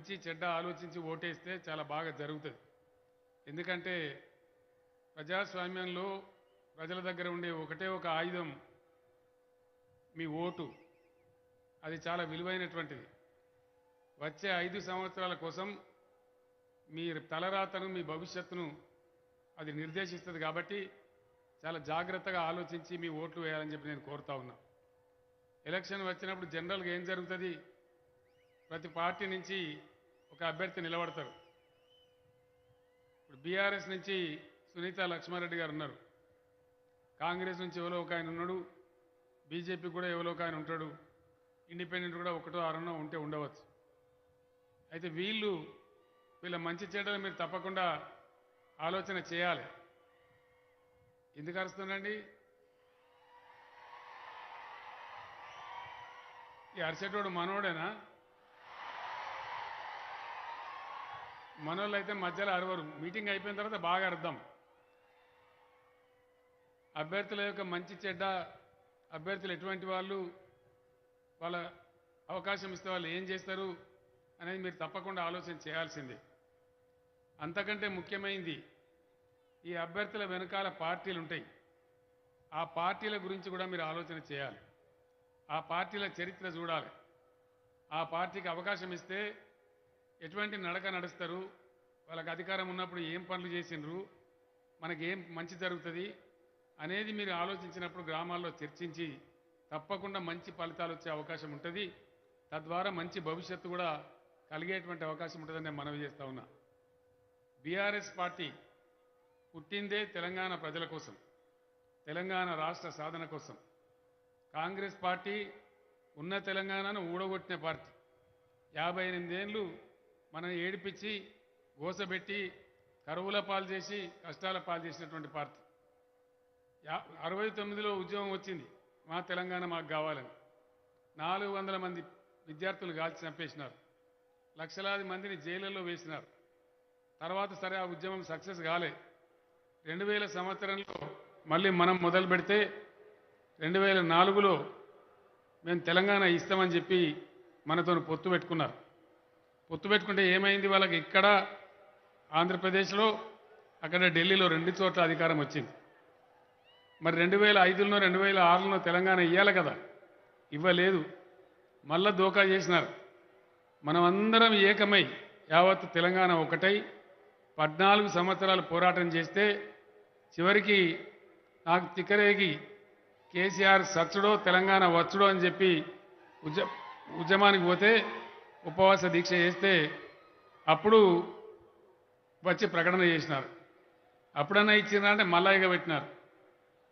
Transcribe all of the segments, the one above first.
మంచి చెడ్డ ఆలోచించి ఓటేస్తే చాలా బాగా జరుగుతుంది. ఎందుకంటే ప్రజాస్వామ్యంలో ప్రజల దగ్గర ఉండే ఒకటే ఒక ఆయుధం మీ ఓటు. అది చాలా విలువైనటువంటిది. వచ్చే 5 సంవత్సరాల కోసం మీ తలరాతను, మీ భవిష్యత్తును అది నిర్దేశిస్తుంది. కాబట్టి చాలా జాగ్రత్తగా ఆలోచించి మీ ఓట్లు వేయాలని చెప్పి నేను కోరుతా ఉన్నా. ఎలక్షన్ వచ్చినప్పుడు జనరల్గా ఏం జరుగుతుంది, ప్రతి పార్టీ నుంచి ఒక అభ్యర్థి నిలబడతారు. ఇప్పుడు బీఆర్ఎస్ నుంచి సునీత లక్ష్మారెడ్డి గారు ఉన్నారు, కాంగ్రెస్ నుంచి ఎవరో ఒక ఆయన ఉన్నాడు, బీజేపీ కూడా ఎవరో ఒక ఆయన ఉంటాడు, ఇండిపెండెంట్ కూడా ఒకటో ఆరనో ఉంటే ఉండవచ్చు. అయితే వీళ్ళ మంచి చెడ్డలు మీరు తప్పకుండా ఆలోచన చేయాలి. ఎందుకు అరుస్తుందండి? ఈ అరిసేటోడు మనోడేనా? మనోళ్ళు అయితే మధ్యలో అరవరు, మీటింగ్ అయిపోయిన తర్వాత బాగా అర్థం. అభ్యర్థుల యొక్క మంచి చెడ్డ, అభ్యర్థులు ఎటువంటి వాళ్ళు, వాళ్ళ అవకాశం ఇస్తే వాళ్ళు ఏం చేస్తారు అనేది మీరు తప్పకుండా ఆలోచన చేయాల్సిందే. అంతకంటే ముఖ్యమైనది, ఈ అభ్యర్థుల వెనకాల పార్టీలు ఉంటాయి. ఆ పార్టీల గురించి కూడా మీరు ఆలోచన చేయాలి. ఆ పార్టీల చరిత్ర చూడాలి. ఆ పార్టీకి అవకాశం ఇస్తే ఎటువంటి నడక నడుస్తారు, వాళ్ళకి అధికారం ఉన్నప్పుడు ఏం పనులు చేసిండ్రు, మనకి ఏం మంచి జరుగుతుంది అనేది మీరు ఆలోచించినప్పుడు గ్రామాల్లో చర్చించి తప్పకుండా మంచి ఫలితాలు వచ్చే అవకాశం ఉంటుంది. తద్వారా మంచి భవిష్యత్తు కూడా కలిగేటువంటి అవకాశం ఉంటుందని నేను మనవి చేస్తా ఉన్నా. బీఆర్ఎస్ పార్టీ పుట్టిందే తెలంగాణ ప్రజల కోసం, తెలంగాణ రాష్ట్ర సాధన కోసం. కాంగ్రెస్ పార్టీ ఉన్న తెలంగాణను ఊడగొట్టిన పార్టీ. 58 ఏళ్ళు మనం ఏడిపించి గోసబెట్టి కరువుల పాలు చేసి కష్టాల పాలు చేసినటువంటి పార్టీ. 69లో ఉద్యమం వచ్చింది, మా తెలంగాణ మాకు కావాలని. 400 మంది విద్యార్థులు కాల్చి చంపేసినారు, లక్షలాది మందిని జైళ్ళల్లో వేసినారు. తర్వాత సరే ఆ ఉద్యమం సక్సెస్ కాలే. 2000 సంవత్సరంలో మళ్ళీ మనం మొదలు పెడితే 2004లో మేము తెలంగాణ ఇస్తామని చెప్పి మనతో పొత్తు పెట్టుకున్నారు. పొత్తు పెట్టుకుంటే ఏమైంది, వాళ్ళకి ఇక్కడ ఆంధ్రప్రదేశ్లో, అక్కడ ఢిల్లీలో 2 చోట్ల అధికారం వచ్చింది. మరి 2005లోనో 2006లోనో తెలంగాణ ఇవ్వాలి కదా, ఇవ్వలేదు. మళ్ళా దోకా చేసినారు. మనమందరం ఏకమై యావత్తు తెలంగాణ ఒకటై 14 సంవత్సరాలు పోరాటం చేస్తే చివరికి నాకు తిక్కరేగి కేసీఆర్ సచ్చుడో తెలంగాణ వచ్చుడో అని చెప్పి ఉద్యమానికి పోతే, ఉపవాస దీక్ష చేస్తే అప్పుడు వచ్చి ప్రకటన చేసినారు. అప్పుడన్నా ఇచ్చినారంటే మళ్ళా ఎగబెట్టినారు.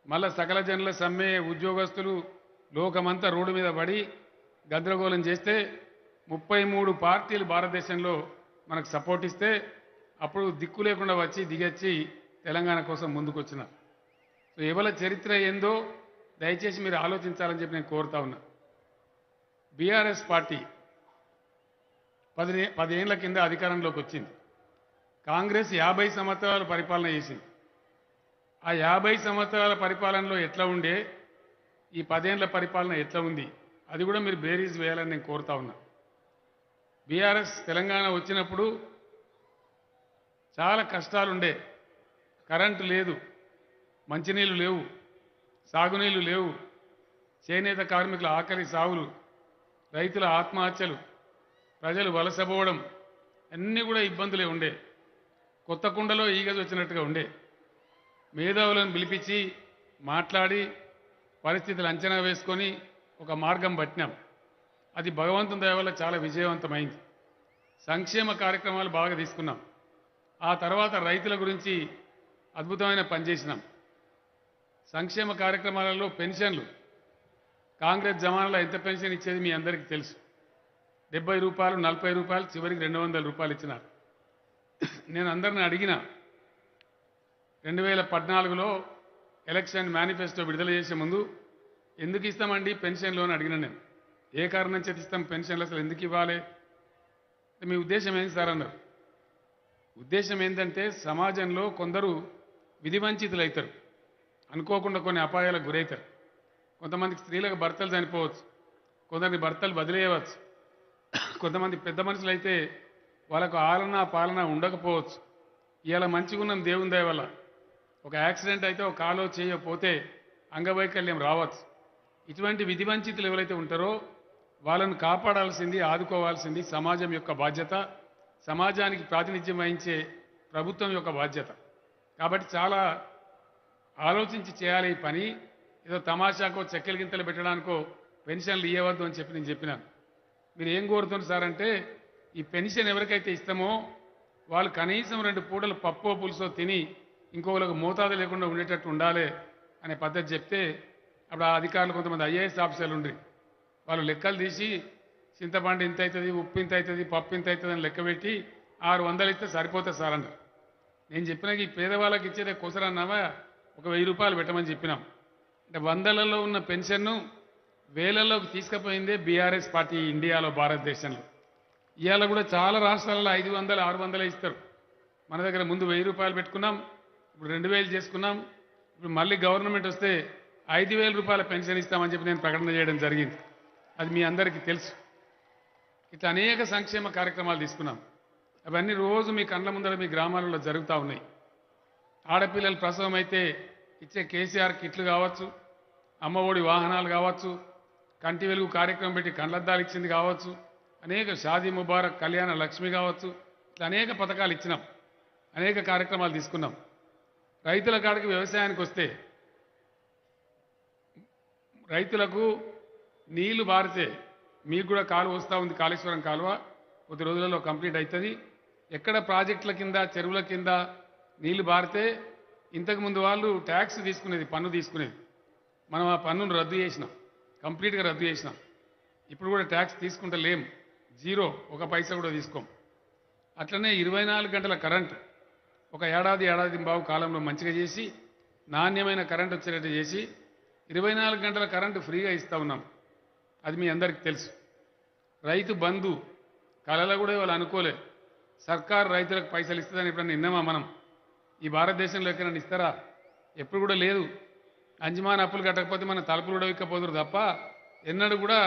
మళ్ళా సకల జనుల సమ్మె, ఉద్యోగస్తులు లోకమంతా రోడ్డు మీద పడి గందరగోళం చేస్తే 33 పార్టీలు భారతదేశంలో మనకు సపోర్ట్ ఇస్తే అప్పుడు దిక్కు లేకుండా వచ్చి దిగొచ్చి తెలంగాణ కోసం ముందుకొచ్చినారు. సో ఎవరి చరిత్ర ఏందో దయచేసి మీరు ఆలోచించాలని చెప్పి నేను కోరుతా ఉన్నా. బీఆర్ఎస్ పార్టీ 10 ఏళ్ల కింద అధికారంలోకి వచ్చింది. కాంగ్రెస్ 50 సంవత్సరాల పరిపాలన చేసింది. ఆ 50 సంవత్సరాల పరిపాలనలో ఎట్లా ఉండే, ఈ 10 ఏళ్ల పరిపాలన ఎట్లా ఉంది, అది కూడా మీరు బేరీజ్ వేయాలని నేను కోరుతా ఉన్నా. బీఆర్ఎస్ తెలంగాణ వచ్చినప్పుడు చాలా కష్టాలుండే. కరెంటు లేదు, మంచినీళ్ళు లేవు, సాగునీళ్ళు లేవు, చేనేత కార్మికుల ఆకలి సావులు, రైతుల ఆత్మహత్యలు, ప్రజలు వలసపోవడం, అన్నీ కూడా ఇబ్బందులే ఉండే. కొత్త కుండలో ఈగలు వచ్చినట్టుగా ఉండే. మేధావులను పిలిపించి మాట్లాడి పరిస్థితులు అంచనా వేసుకొని ఒక మార్గం పట్టినాం. అది భగవంతుని దయ వల్ల చాలా విజయవంతమైంది. సంక్షేమ కార్యక్రమాలు బాగా తీసుకున్నాం. ఆ తర్వాత రైతుల గురించి అద్భుతమైన పనిచేసినాం. సంక్షేమ కార్యక్రమాలలో పెన్షన్లు, కాంగ్రెస్ జమానాలో ఎంత పెన్షన్ ఇచ్చేది మీ అందరికీ తెలుసు. 70 రూపాయలు, 40 రూపాయలు, చివరికి 200 రూపాయలు ఇచ్చినారు. నేను అందరిని అడిగిన, 2014లో ఎలక్షన్ మేనిఫెస్టో విడుదల చేసే ముందు ఎందుకు ఇస్తామండి పెన్షన్లు అని అడిగిన. నేను ఏ కారణం చేతి ఇస్తాం పెన్షన్లు, అసలు ఎందుకు ఇవ్వాలి, మీ ఉద్దేశం ఏంటి సార్ అన్నారు. ఉద్దేశం ఏంటంటే సమాజంలో కొందరు విధివంచితులు అవుతారు, అనుకోకుండా కొన్ని అపాయాలకు గురవుతారు. కొంతమందికి స్త్రీలకు భర్తలు చనిపోవచ్చు, కొందరిని భర్తలు వదిలేయవచ్చు, కొంతమంది పెద్ద మనుషులు అయితే వాళ్ళకు ఆలన పాలన ఉండకపోవచ్చు. ఇవాళ మంచిగా ఉన్నాం దేవుని దయ వల్ల. ఒక యాక్సిడెంట్ అయితే ఒక కాలో చేయకపోతే అంగవైకల్యం రావచ్చు. ఇటువంటి విధి వంచితులు ఎవరైతే ఉంటారో వాళ్ళను కాపాడాల్సింది, ఆదుకోవాల్సింది సమాజం యొక్క బాధ్యత, సమాజానికి ప్రాతినిధ్యం వహించే ప్రభుత్వం యొక్క బాధ్యత. కాబట్టి చాలా ఆలోచించి చేయాలి ఈ పని. ఏదో తమాషాకో చెక్కల గింతలు పెట్టడానికో పెన్షన్లు ఇవ్వవద్దు అని చెప్పి నేను చెప్పినాను. మీరు ఏం కోరుతున్నారు సార్ అంటే, ఈ పెన్షన్ ఎవరికైతే ఇస్తామో వాళ్ళు కనీసం 2 పూటలు పప్పో పులుసో తిని ఇంకొకరికి మోతాదు లేకుండా ఉండేటట్టు ఉండాలి అనే పద్ధతి చెప్తే, అప్పుడు ఆ అధికారులు కొంతమంది ఐఏఎస్ ఆఫీసర్లు ఉండ్రి, వాళ్ళు లెక్కలు తీసి చింతపండు ఇంత అవుతుంది, ఉప్పు ఇంత అవుతుంది, పప్పు ఇంత అవుతుంది అని లెక్క పెట్టి 600 ఇస్తే సరిపోతుంది సార్ అన్నారు. నేను చెప్పినాక ఈ పేదవాళ్ళకి ఇచ్చేదే కొసరన్నావా, ఒక 1000 రూపాయలు పెట్టమని చెప్పినాం. అంటే వందలలో ఉన్న పెన్షన్ను వేలల్లోకి తీసుకుపోయిందే బీఆర్ఎస్ పార్టీ ఇండియాలో, భారతదేశంలో. ఇవాళ కూడా చాలా రాష్ట్రాలలో 500, 600 ఇస్తారు. మన దగ్గర ముందు 1000 రూపాయలు పెట్టుకున్నాం, ఇప్పుడు 2000 చేసుకున్నాం. ఇప్పుడు మళ్ళీ గవర్నమెంట్ వస్తే 5000 రూపాయల పెన్షన్ ఇస్తామని చెప్పి నేను ప్రకటన చేయడం జరిగింది. అది మీ అందరికీ తెలుసు. ఇట్లా అనేక సంక్షేమ కార్యక్రమాలు తీసుకున్నాం. అవన్నీ రోజు మీ కళ్ళ ముందర మీ గ్రామాలలో జరుగుతూ ఉన్నాయి. ఆడపిల్లలు ప్రసవం అయితే ఇచ్చే కేసీఆర్ కిట్లు కావచ్చు, అమ్మఒడి వాహనాలు కావచ్చు, కంటి వెలుగు కార్యక్రమం పెట్టి కళ్ళద్దాలు ఇచ్చింది కావచ్చు, అనేక షాదీ ముబారక్, కళ్యాణ లక్ష్మి కావచ్చు, ఇట్లా అనేక పథకాలు ఇచ్చినాం, అనేక కార్యక్రమాలు తీసుకున్నాం. రైతుల కాడికి వ్యవసాయానికి వస్తే రైతులకు నీళ్లు బారితే, మీకు కూడా కాలువ వస్తూ ఉంది, కాళేశ్వరం కాలువ కొద్ది రోజులలో కంప్లీట్ అవుతుంది. ఎక్కడ ప్రాజెక్టుల కింద, చెరువుల కింద నీళ్లు బారితే ఇంతకుముందు వాళ్ళు ట్యాక్స్ తీసుకునేది, పన్ను తీసుకునేది. మనం ఆ పన్నును రద్దు చేసినాం, కంప్లీట్గా రద్దు చేసినాం. ఇప్పుడు కూడా ట్యాక్స్ తీసుకుంటలేం, జీరో, ఒక పైసా కూడా తీసుకోం. అట్లనే 24 గంటల కరెంటు ఒక ఏడాది, ఏడాది బావు కాలంలో మంచిగా చేసి నాణ్యమైన కరెంటు వచ్చేటట్టు చేసి 24 గంటల కరెంటు ఫ్రీగా ఇస్తూ ఉన్నాం. అది మీ అందరికీ తెలుసు. రైతు బంధు కళలో కూడా వాళ్ళు అనుకోలే సర్కారు రైతులకు పైసలు ఇస్తుందని ఎప్పుడన్నా విన్నామా మనం? ఈ భారతదేశంలో ఎక్కడన్నా ఇస్తారా? ఎప్పుడు కూడా లేదు. అంజమాన్ అప్పులు కట్టకపోతే మన తలుపులు కూడా విక్కపోదురు తప్ప ఎన్నడూ కూడా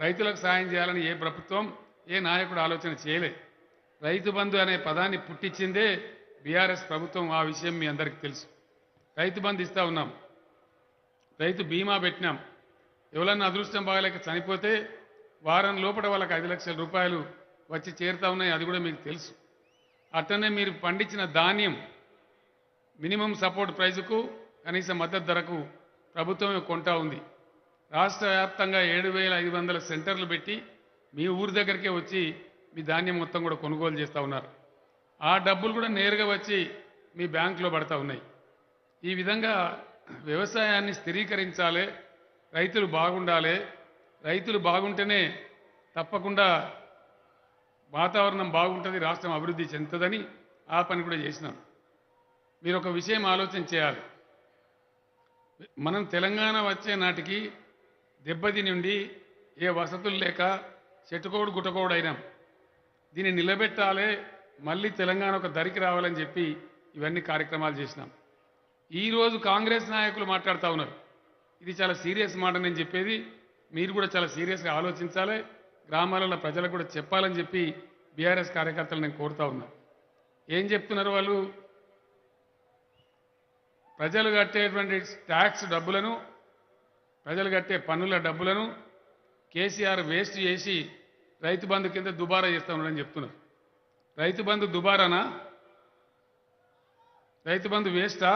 రైతులకు సాయం చేయాలని ఏ ప్రభుత్వం, ఏ నాయకుడు ఆలోచన చేయలే. రైతు బంధు అనే పదాన్ని పుట్టించిందే బీఆర్ఎస్ ప్రభుత్వం. ఆ విషయం మీ అందరికీ తెలుసు. రైతు బంధు ఇస్తూ ఉన్నాం, రైతు బీమా పెట్టినాం. ఎవరన్నా అదృష్టం బాగలేక చనిపోతే వారం లోపల వాళ్ళకి 5 లక్షల రూపాయలు వచ్చి చేరుతా ఉన్నాయి. అది కూడా మీకు తెలుసు. అట్లనే మీరు పండించిన ధాన్యం మినిమం సపోర్ట్ ప్రైజుకు, కనీస మద్దతు ధరకు ప్రభుత్వమే కొంటా ఉంది. రాష్ట్ర వ్యాప్తంగా 7500 సెంటర్లు పెట్టి మీ ఊరి దగ్గరికే వచ్చి మీ ధాన్యం మొత్తం కూడా కొనుగోలు చేస్తూ ఉన్నారు. ఆ డబ్బులు కూడా నేరుగా వచ్చి మీ బ్యాంకులో పడతా ఉన్నాయి. ఈ విధంగా వ్యవసాయాన్ని స్థిరీకరించాలి, రైతులు బాగుండాలి. రైతులు బాగుంటేనే తప్పకుండా వాతావరణం బాగుంటుంది, రాష్ట్రం అభివృద్ధి చెందుతుందని ఆ పని కూడా చేసినాం. మీరు ఒక విషయం ఆలోచన చేయాలి. మనం తెలంగాణ వచ్చే నాటికి దెబ్బతిని ఉండి ఏ వసతులు లేక చెట్టుకోడు గుట్టకోడు అయినాం. దీన్ని నిలబెట్టాలి, మళ్ళీ తెలంగాణ ఒక దరికి రావాలని చెప్పి ఇవన్నీ కార్యక్రమాలు చేసినాం. ఈరోజు కాంగ్రెస్ నాయకులు మాట్లాడుతూ ఉన్నారు. ఇది చాలా సీరియస్ మాట నేను చెప్పేది. మీరు కూడా చాలా సీరియస్గా ఆలోచించాలి, గ్రామాలలో ప్రజలకు కూడా చెప్పాలని చెప్పి బీఆర్ఎస్ కార్యకర్తలు నేను కోరుతా ఉన్నా. ఏం చెప్తున్నారు వాళ్ళు? ప్రజలు కట్టేటువంటి ట్యాక్స్ డబ్బులను, ప్రజలు కట్టే పన్నుల డబ్బులను కేసీఆర్ వేస్ట్ చేసి రైతు బంధు కింద దుబారా చేస్తూ ఉన్నాడని చెప్తున్నారు. రైతు బంధు దుబారానా? రైతు బంధు వేస్టా?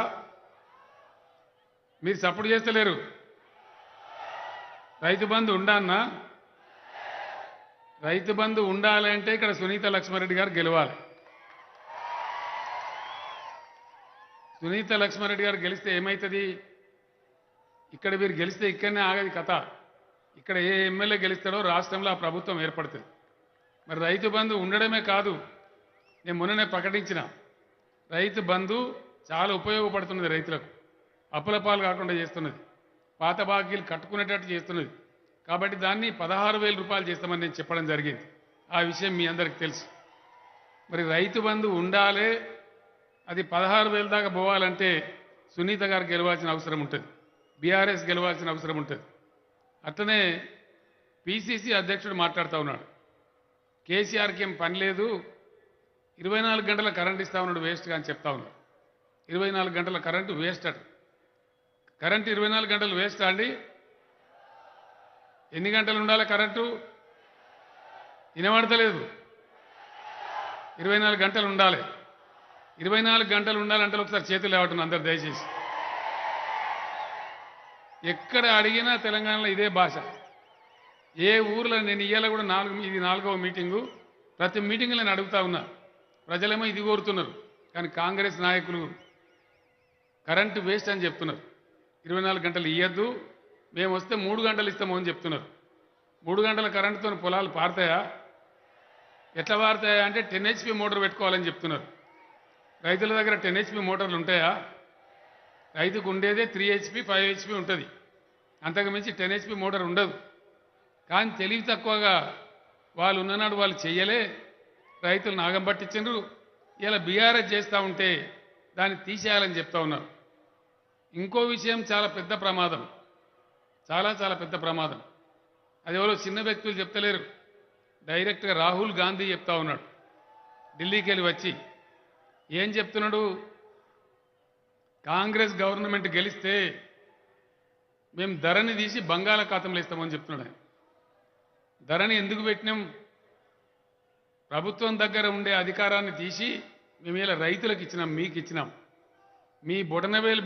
మీరు సపోర్ట్ చేస్తలేరు. రైతు బంధు ఉండాలన్నా? రైతు బంధు ఉండాలంటే ఇక్కడ సునీత లక్ష్మారెడ్డి గారు గెలవాలి. సునీత లక్ష్మారెడ్డి గారు గెలిస్తే ఏమవుతుంది? ఇక్కడ మీరు గెలిస్తే ఇక్కడనే ఆగది కథ. ఇక్కడ ఏ ఎమ్మెల్యే గెలుస్తాడో రాష్ట్రంలో ఆ ప్రభుత్వం ఏర్పడుతుంది. మరి రైతు బంధు ఉండడమే కాదు, నేను మొన్ననే ప్రకటించిన రైతు బంధు చాలా ఉపయోగపడుతున్నది. రైతులకు అప్పుల పాలు కాకుండా చేస్తున్నది, పాత బాకీలు కట్టుకునేటట్టు చేస్తున్నది. కాబట్టి దాన్ని 16,000 రూపాయలు చేస్తామని నేను చెప్పడం జరిగింది. ఆ విషయం మీ అందరికీ తెలుసు. మరి రైతు బంధు ఉండాలి, అది 16,000 దాకా పోవాలంటే సునీత గారు గెలవాల్సిన అవసరం ఉంటుంది, బీఆర్ఎస్ గెలవాల్సిన అవసరం ఉంటుంది. అట్లనే పిసిసి అధ్యక్షుడు మాట్లాడుతూ ఉన్నాడు, కేసీఆర్కి ఏం పని లేదు, 24 గంటల కరెంట్ ఇస్తా ఉన్నాడు వేస్ట్గా అని చెప్తా ఉన్నాడు. 24 గంటల కరెంటు వేస్ట్ అట. కరెంటు 24 గంటలు వేస్ట్ అండి? ఎన్ని గంటలు ఉండాలి కరెంటు? వినబడతలేదు. 24 గంటలు ఉండాలి. 24 గంటలు ఉండాలంటే ఒకసారి చేతులు లేవటం అందరు దయచేసి. ఎక్కడ అడిగినా తెలంగాణలో ఇదే భాష. ఏ ఊర్లో నేను ఇయ్యాల కూడా ఇది 4వ మీటింగు. ప్రతి మీటింగ్లో నేను అడుగుతా ఉన్నా. ప్రజలేమో ఇది కోరుతున్నారు, కానీ కాంగ్రెస్ నాయకులు కరెంటు వేస్ట్ అని చెప్తున్నారు. 24 గంటలు ఇయ్యద్దు, మేము వస్తే 3 గంటలు ఇస్తాము అని చెప్తున్నారు. 3 గంటల కరెంటుతో పొలాలు పారుతాయా? ఎట్లా పారుతాయా అంటే 10 HP మోటార్ పెట్టుకోవాలని చెప్తున్నారు. రైతుల దగ్గర 10 HP మోటార్లు ఉంటాయా? రైతుకు ఉండేదే 3 HP 5 HP ఉంటుంది. అంతకు మించి 10 HP మోటార్ ఉండదు. కానీ తెలివి తక్కువగా వాళ్ళు ఉన్ననాడు వాళ్ళు చెయ్యలే, రైతులు నాగం పట్టించరు. ఇలా బీఆర్ఎస్ చేస్తూ ఉంటే దాన్ని తీసేయాలని చెప్తా ఉన్నారు. ఇంకో విషయం చాలా పెద్ద ప్రమాదం, చాలా చాలా పెద్ద ప్రమాదం. అది ఎవరో చిన్న వ్యక్తులు చెప్తలేరు, డైరెక్ట్గా రాహుల్ గాంధీ చెప్తా ఉన్నాడు. ఢిల్లీకి వెళ్ళి వచ్చి ఏం చెప్తున్నాడు? కాంగ్రెస్ గవర్నమెంట్ గెలిస్తే మేము ధరని తీసి బంగాళాఖాతంలో ఇస్తామని చెప్తున్నాడు. ఆయన ధరని ఎందుకు పెట్టినాం? ప్రభుత్వం దగ్గర ఉండే అధికారాన్ని తీసి మేము ఇలా రైతులకు ఇచ్చినాం, మీకు ఇచ్చినాం. మీ బొటనవేలు